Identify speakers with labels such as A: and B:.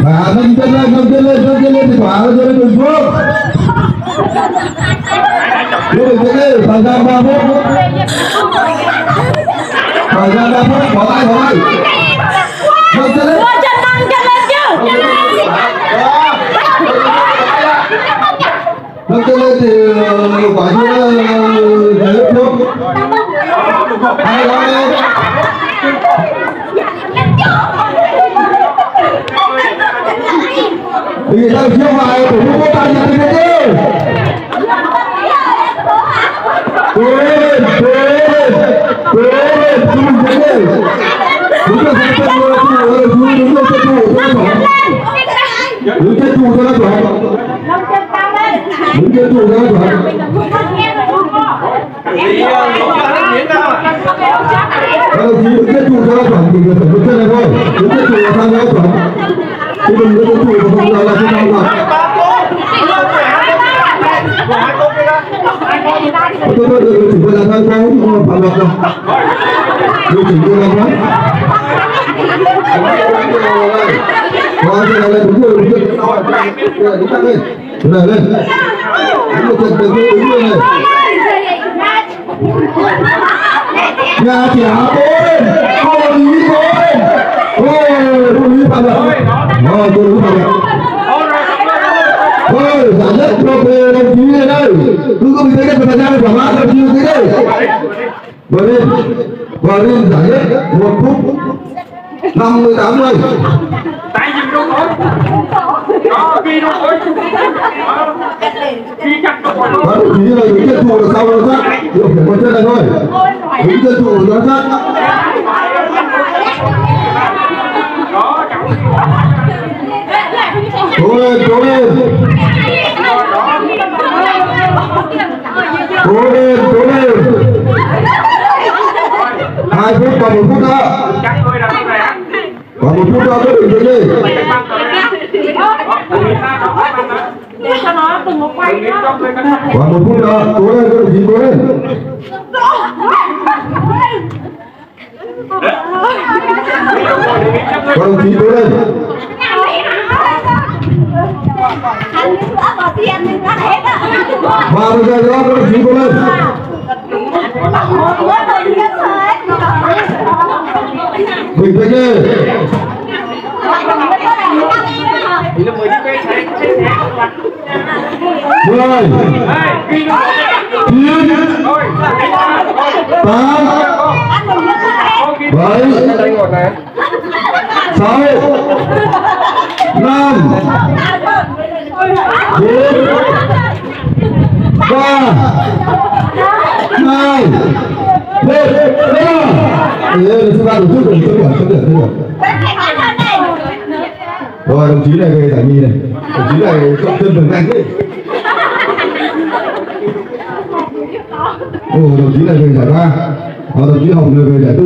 A: Và nâng chân lên thì quả lên đường xuống. Lúc mình lên thời gian 3 phút. Thời gian 3 phút, bỏ tay. Nâng chân lên.
B: Nâng chân lên chứ.
A: Nâng chân lên thì quả như để lên xuống. Hay lên. Thì người ta chiêu bài của chúng ta nhận được đi. Quên, đúng là cái chân đúng chân trụ cho nó chuẩn. Đúng chân trụ cho nó chuẩn. Các đồng chí đúng chân trụ cho nó chuẩn thì phải đúng chân này thôi. Đúng chân trụ là sao cho nó chuẩn. Chứ đừng có chân trụ mà không giờ là không sao cả. Tôi chỉ có là thay không phạm luật đâu. Tôi chỉ có là thôi. Rồi cái này lên đúng rồi. Đúng tăng lên. Cái này lên. Đúng một chân đúng lên này. Nhà trẻ cô lý phạm luật. Rồi cô lý phạm luật. Thôi, giải nhất cho về đồng chí này đây. Cứ có mình thấy cái thời gian của bạn đồng chí thế đây. Vào lên giải nhất 1 phút 58 giây.
C: Tại vì đâu thôi. Ghi đâu thôi. Ghi chắc đâu thôi.
A: Và đồng chí là đứng chân trụ là sau đó sát. Điều khiển con chân này thôi. Đứng chân trụ là sát. Cố lên. 2 phút còn 1 phút nữa. Còn 1 phút nữa tôi định đi.
B: Để cho nó từng một quay nữa.
A: Còn 1 phút nữa, cố lên các đồng chí, cố lên. Các đồng chí cố lên. Và bây giờ đó các đồng chí cố lên. Bình tĩnh đi. 10 9 8 7 6 5 4 3 2 1. Rồi đồng chí này về giải nhì này. Đồng chí này cộng chân thường nhanh đấy. Đồng chí này về giải 3. Đồng chí Hồng về giải 4.